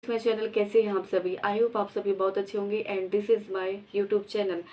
To my channel. कैसे हैं आप सभी? आई होप आप सभी बहुत अच्छे होंगे and this is my YouTube channel.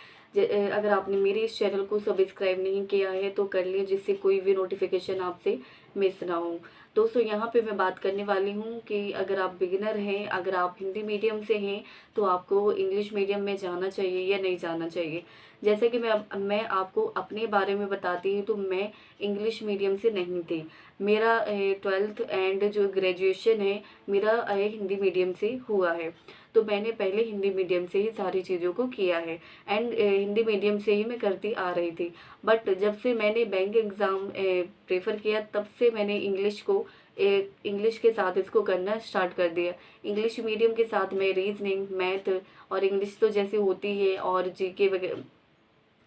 अगर आपने मेरे इस चैनल को सब्सक्राइब नहीं किया है तो कर लिया, जिससे कोई भी नोटिफिकेशन आपसे मिस ना हो। दोस्तों, यहाँ पे मैं बात करने वाली हूँ कि अगर आप बिगिनर हैं, अगर आप हिंदी मीडियम से हैं तो आपको इंग्लिश मीडियम में जाना चाहिए या नहीं जाना चाहिए। जैसे कि मैं आपको अपने बारे में बताती हूँ, तो मैं इंग्लिश मीडियम से नहीं थी। मेरा 12th एंड जो ग्रेजुएशन है मेरा हिंदी मीडियम से हुआ है। तो मैंने पहले हिंदी मीडियम से ही सारी चीज़ों को किया है एंड हिंदी मीडियम से ही मैं करती आ रही थी। बट जब से मैंने बैंक एग्ज़ाम प्रेफर किया, तब से मैंने इंग्लिश के साथ इसको करना स्टार्ट कर दिया। इंग्लिश मीडियम के साथ मैं रीजनिंग, मैथ और इंग्लिश तो जैसे होती है, और जीके वगैरह,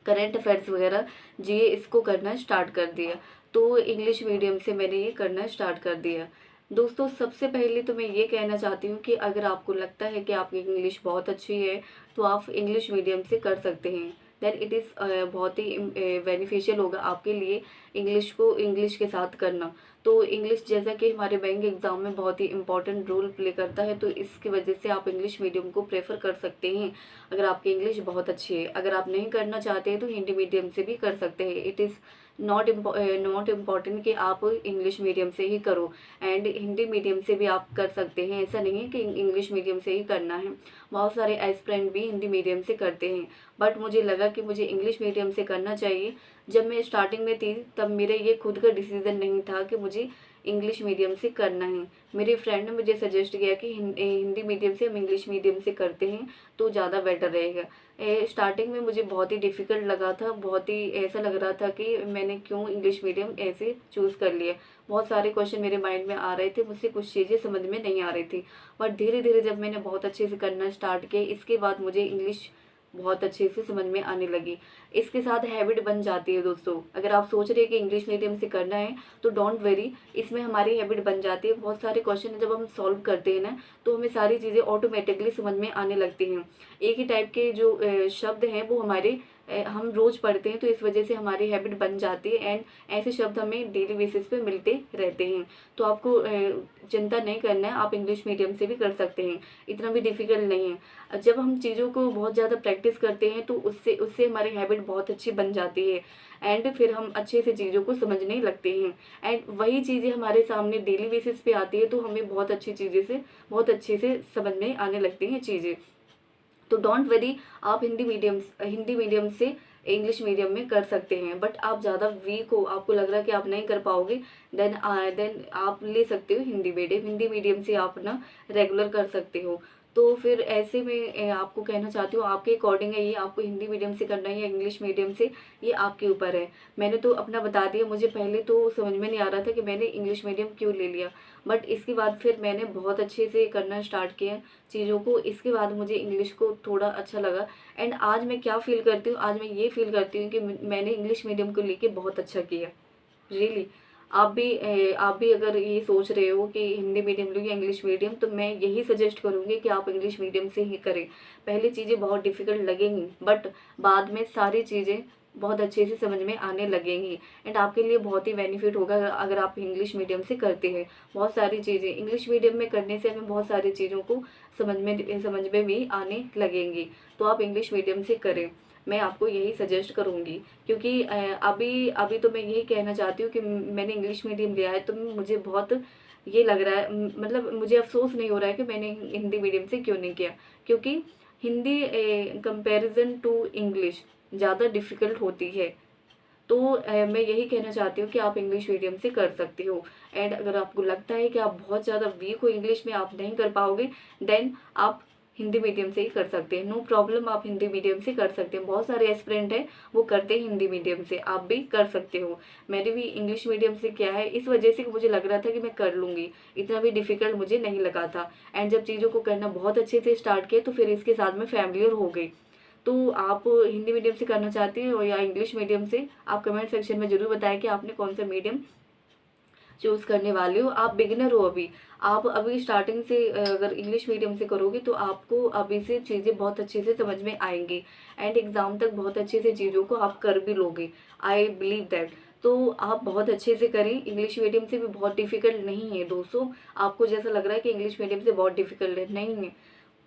करंट अफेयर्स वगैरह, जीए, इसको करना स्टार्ट कर दिया। तो इंग्लिश मीडियम से मैंने ये करना स्टार्ट कर दिया। दोस्तों, सबसे पहले तो मैं ये कहना चाहती हूँ कि अगर आपको लगता है कि आपकी इंग्लिश बहुत अच्छी है तो आप इंग्लिश मीडियम से कर सकते हैं। देन इट इज़ बहुत ही बेनिफिशियल होगा आपके लिए इंग्लिश के साथ करना। तो इंग्लिश जैसा कि हमारे बैंक एग्ज़ाम में बहुत ही इंपॉर्टेंट रोल प्ले करता है, तो इसकी वजह से आप इंग्लिश मीडियम को प्रेफर कर सकते हैं अगर आपकी इंग्लिश बहुत अच्छी है। अगर आप नहीं करना चाहते हैं तो हिंदी मीडियम से भी कर सकते हैं। इट इज़ नॉट इम्पॉर्टेंट कि आप इंग्लिश मीडियम से ही करो, एंड हिंदी मीडियम से भी आप कर सकते हैं। ऐसा नहीं है कि इंग्लिश मीडियम से ही करना है। बहुत सारे एस्पिरेंट भी हिंदी मीडियम से करते हैं, बट मुझे लगा कि मुझे इंग्लिश मीडियम से करना चाहिए। जब मैं स्टार्टिंग में थी तब मेरा ये खुद का डिसीज़न नहीं था कि मुझे इंग्लिश मीडियम से करना है। मेरे फ्रेंड ने मुझे सजेस्ट किया कि हिंदी मीडियम से हम इंग्लिश मीडियम से करते हैं तो ज़्यादा बेटर रहेगा। स्टार्टिंग में मुझे बहुत ही डिफ़िकल्ट लगा था, बहुत ही ऐसा लग रहा था कि मैंने क्यों इंग्लिश मीडियम ऐसे चूज़ कर लिया। बहुत सारे क्वेश्चन मेरे माइंड में आ रहे थे, मुझसे कुछ चीज़ें समझ में नहीं आ रही थी। बट धीरे धीरे जब मैंने बहुत अच्छे से करना स्टार्ट किया, इसके बाद मुझे इंग्लिश बहुत अच्छे से समझ में आने लगी। इसके साथ हैबिट बन जाती है। दोस्तों, अगर आप सोच रहे हैं कि इंग्लिश मीडियम से करना है तो डोंट वेरी, इसमें हमारी हैबिट बन जाती है। बहुत सारे क्वेश्चन जब हम सॉल्व करते हैं ना, तो हमें सारी चीज़ें ऑटोमेटिकली समझ में आने लगती हैं। एक ही टाइप के जो शब्द हैं वो हम रोज़ पढ़ते हैं, तो इस वजह से हमारी हैबिट बन जाती है एंड ऐसे शब्द हमें डेली बेसिस पे मिलते रहते हैं। तो आपको चिंता नहीं करना है, आप इंग्लिश मीडियम से भी कर सकते हैं, इतना भी डिफ़िकल्ट नहीं है। जब हम चीज़ों को बहुत ज़्यादा प्रैक्टिस करते हैं तो उससे उससे हमारी हैबिट बहुत अच्छी बन जाती है एंड फिर हम अच्छे से चीज़ों को समझने लगते हैं। एंड वही चीज़ें हमारे सामने डेली बेसिस पे आती है तो हमें बहुत अच्छे से समझ में आने लगती हैं चीज़ें। तो डोंट वरी, आप हिंदी मीडियम से इंग्लिश मीडियम में कर सकते हैं। बट आप ज़्यादा वीक हो, आपको लग रहा है कि आप नहीं कर पाओगे, देन आप ले सकते हो हिंदी मीडियम से आप ना रेगुलर कर सकते हो। तो फिर ऐसे में आपको कहना चाहती हूँ, आपके अकॉर्डिंग है ये, आपको हिंदी मीडियम से करना है या इंग्लिश मीडियम से, ये आपके ऊपर है। मैंने तो अपना बता दिया, मुझे पहले तो समझ में नहीं आ रहा था कि मैंने इंग्लिश मीडियम क्यों ले लिया, बट इसके बाद फिर मैंने बहुत अच्छे से करना स्टार्ट किया चीज़ों को। इसके बाद मुझे इंग्लिश को थोड़ा अच्छा लगा एंड आज मैं क्या फ़ील करती हूँ, आज मैं ये फ़ील करती हूँ कि मैंने इंग्लिश मीडियम को लेके बहुत अच्छा किया। रियली, आप भी अगर ये सोच रहे हो कि हिंदी मीडियम लो या इंग्लिश मीडियम, तो मैं यही सजेस्ट करूँगी कि आप इंग्लिश मीडियम से ही करें। पहले चीज़ें बहुत डिफ़िकल्ट लगेंगी, बट बाद में सारी चीज़ें बहुत अच्छे से समझ में आने लगेंगी एंड आपके लिए बहुत ही बेनिफिट होगा अगर आप इंग्लिश मीडियम से करते हैं। बहुत सारी चीज़ें इंग्लिश मीडियम में करने से हमें बहुत सारी चीज़ों को समझ में भी आने लगेंगी। तो आप इंग्लिश मीडियम से करें, मैं आपको यही सजेस्ट करूँगी। क्योंकि अभी अभी तो मैं यही कहना चाहती हूँ कि मैंने इंग्लिश मीडियम लिया है तो मुझे बहुत ये लग रहा है, मतलब मुझे अफ़सोस नहीं हो रहा है कि मैंने हिंदी मीडियम से क्यों नहीं किया। क्योंकि हिंदी कंपैरिजन टू इंग्लिश ज़्यादा डिफ़िकल्ट होती है। तो मैं यही कहना चाहती हूँ कि आप इंग्लिश मीडियम से कर सकते हो एंड अगर आपको लगता है कि आप बहुत ज़्यादा वीक हो इंग्लिश में, आप नहीं कर पाओगे, देन आप हिंदी मीडियम से ही कर सकते हैं। नो प्रॉब्लम, आप हिंदी मीडियम से कर सकते हैं। बहुत सारे एस्पिरेंट हैं वो करते हैं हिंदी मीडियम से, आप भी कर सकते हो। मैंने भी इंग्लिश मीडियम से किया है इस वजह से कि मुझे लग रहा था कि मैं कर लूँगी, इतना भी डिफ़िकल्ट मुझे नहीं लगा था एंड जब चीज़ों को करना बहुत अच्छे से स्टार्ट किया तो फिर इसके साथ में फैमिलियर हो गई। तो आप हिंदी मीडियम से करना चाहते हो या इंग्लिश मीडियम से, आप कमेंट सेक्शन में ज़रूर बताएं कि आपने कौन सा मीडियम चूज़ करने वाले हो। आप बिगिनर हो अभी, आप अभी स्टार्टिंग से अगर इंग्लिश मीडियम से करोगे तो आपको अभी से चीज़ें बहुत अच्छे से समझ में आएंगी एंड एग्ज़ाम तक बहुत अच्छे से चीज़ों को आप कर भी लोगे। I believe that. तो आप बहुत अच्छे से करें। इंग्लिश मीडियम से भी बहुत डिफ़िकल्ट नहीं है दोस्तों। आपको जैसा लग रहा है कि इंग्लिश मीडियम से बहुत डिफ़िकल्ट है, नहीं है।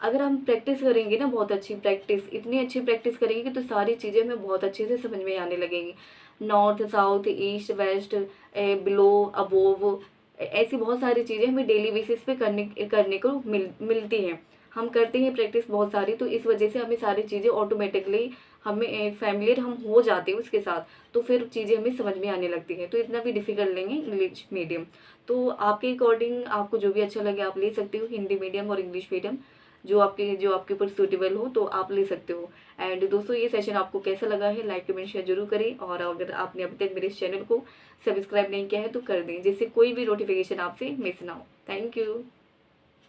अगर हम प्रैक्टिस करेंगे ना, बहुत अच्छी प्रैक्टिस, इतनी अच्छी प्रैक्टिस करेंगे कि तो सारी चीज़ें हमें बहुत अच्छे से समझ में आने लगेंगी। North, south, east, west, below, above, ऐसी बहुत सारी चीज़ें हमें डेली बेसिस पे करने करने को मिलती हैं। हम करते हैं प्रैक्टिस बहुत सारी, तो इस वजह से हमें सारी चीज़ें ऑटोमेटिकली हमें फ़ैमिलियर हम हो जाते हैं उसके साथ, तो फिर चीज़ें हमें समझ में आने लगती हैं। तो इतना भी डिफ़िकल्ट नहीं है इंग्लिश मीडियम। तो आपके अकॉर्डिंग आपको जो भी अच्छा लगे आप ले सकते हो, हिंदी मीडियम और इंग्लिश मीडियम, जो आपके ऊपर सूटेबल हो तो आप ले सकते हो। एंड दोस्तों, ये सेशन आपको कैसा लगा है, लाइक कमेंट शेयर जरूर करें, और अगर आपने अभी तक मेरे इस चैनल को सब्सक्राइब नहीं किया है तो कर दें, जिससे कोई भी नोटिफिकेशन आपसे मिस ना हो। Thank you.